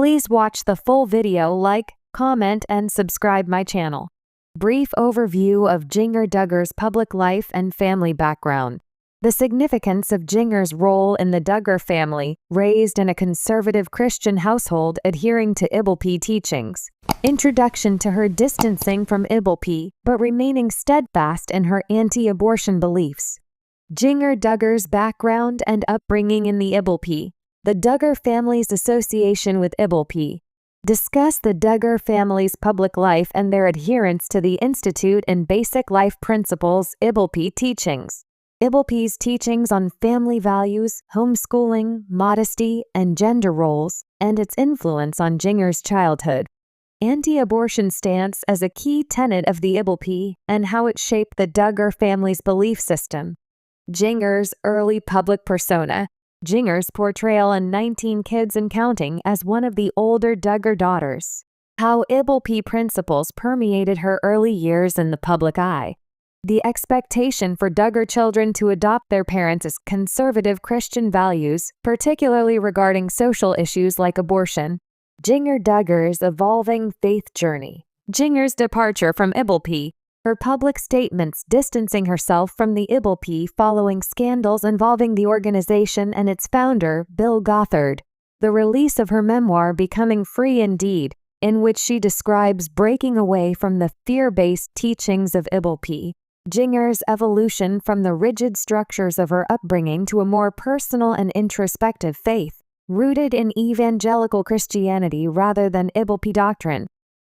Please watch the full video, like, comment, and subscribe my channel. Brief overview of Jinger Duggar's public life and family background. The significance of Jinger's role in the Duggar family, raised in a conservative Christian household adhering to IBLP teachings. Introduction to her distancing from IBLP, but remaining steadfast in her anti-abortion beliefs. Jinger Duggar's background and upbringing in the IBLP. The Duggar family's association with IBLP. Discuss the Duggar family's public life and their adherence to the Institute and Basic Life Principles IBLP teachings. IBLP's teachings on family values, homeschooling, modesty, and gender roles, and its influence on Jinger's childhood. Anti-abortion stance as a key tenet of the IBLP and how it shaped the Duggar family's belief system. Jinger's early public persona. Jinger's portrayal in 19 Kids and Counting as one of the older Duggar daughters. How IBLP principles permeated her early years in the public eye. The expectation for Duggar children to adopt their parents' conservative Christian values, particularly regarding social issues like abortion. Jinger Duggar's evolving faith journey. Jinger's departure from IBLP. Her public statements distancing herself from the IBLP following scandals involving the organization and its founder, Bill Gothard. The release of her memoir Becoming Free Indeed, in which she describes breaking away from the fear-based teachings of IBLP. Jinger's evolution from the rigid structures of her upbringing to a more personal and introspective faith, rooted in evangelical Christianity rather than IBLP doctrine.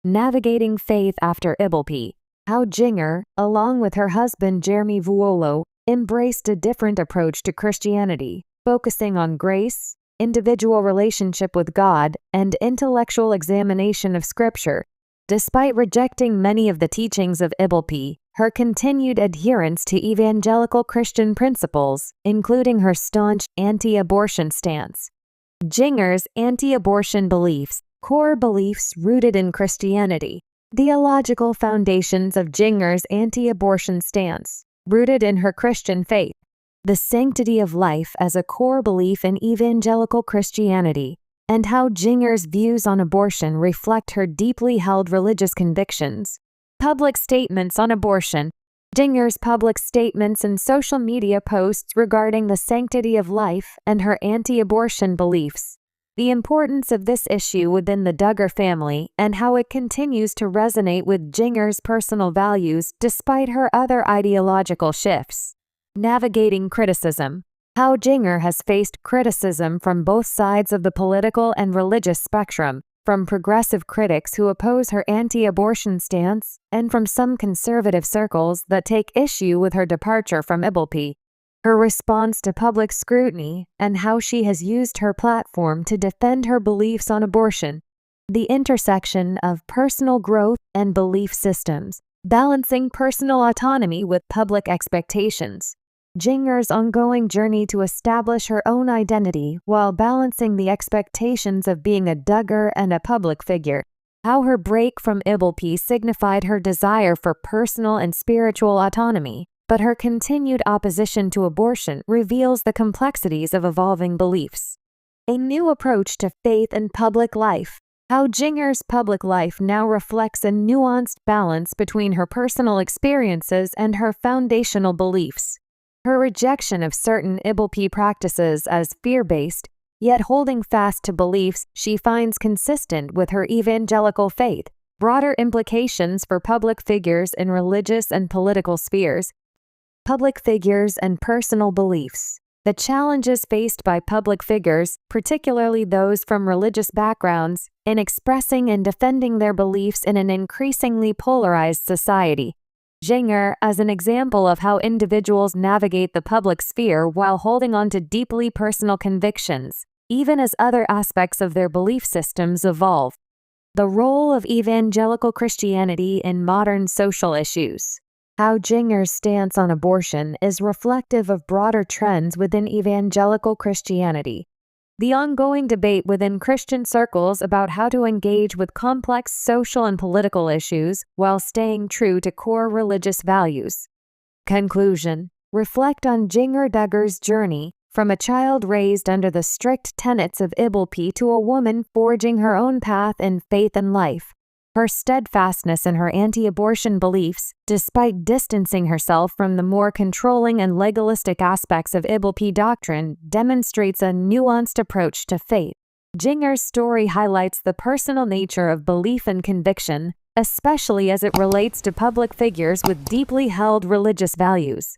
Navigating faith after IBLP. How Jinger, along with her husband Jinger Vuolo, embraced a different approach to Christianity, focusing on grace, individual relationship with God, and intellectual examination of Scripture. Despite rejecting many of the teachings of IBLP, her continued adherence to evangelical Christian principles, including her staunch anti-abortion stance. Jinger's anti-abortion beliefs, core beliefs rooted in Christianity. Theological foundations of Jinger's anti-abortion stance, rooted in her Christian faith. The sanctity of life as a core belief in evangelical Christianity, and how Jinger's views on abortion reflect her deeply held religious convictions. Public statements on abortion. Jinger's public statements and social media posts regarding the sanctity of life and her anti-abortion beliefs. The importance of this issue within the Duggar family and how it continues to resonate with Jinger's personal values despite her other ideological shifts. Navigating criticism. How Jinger has faced criticism from both sides of the political and religious spectrum, from progressive critics who oppose her anti-abortion stance, and from some conservative circles that take issue with her departure from IBLP. Her response to public scrutiny, and how she has used her platform to defend her beliefs on abortion. The intersection of personal growth and belief systems, balancing personal autonomy with public expectations. Jinger's ongoing journey to establish her own identity while balancing the expectations of being a Duggar and a public figure. How her break from IBLP signified her desire for personal and spiritual autonomy, but her continued opposition to abortion reveals the complexities of evolving beliefs. A new approach to faith and public life. How Jinger's public life now reflects a nuanced balance between her personal experiences and her foundational beliefs. Her rejection of certain IBLP practices as fear-based, yet holding fast to beliefs she finds consistent with her evangelical faith. Broader implications for public figures in religious and political spheres. Public figures and personal beliefs. The challenges faced by public figures, particularly those from religious backgrounds, in expressing and defending their beliefs in an increasingly polarized society. Jinger as an example of how individuals navigate the public sphere while holding on to deeply personal convictions, even as other aspects of their belief systems evolve. The role of evangelical Christianity in modern social issues. How Jinger's stance on abortion is reflective of broader trends within evangelical Christianity. The ongoing debate within Christian circles about how to engage with complex social and political issues while staying true to core religious values. Conclusion. Reflect on Jinger Duggar's journey From a child raised under the strict tenets of IBLP to a woman forging her own path in faith and life, her steadfastness in her anti-abortion beliefs, despite distancing herself from the more controlling and legalistic aspects of IBLP doctrine, demonstrates a nuanced approach to faith. Jinger's story highlights the personal nature of belief and conviction, especially as it relates to public figures with deeply held religious values.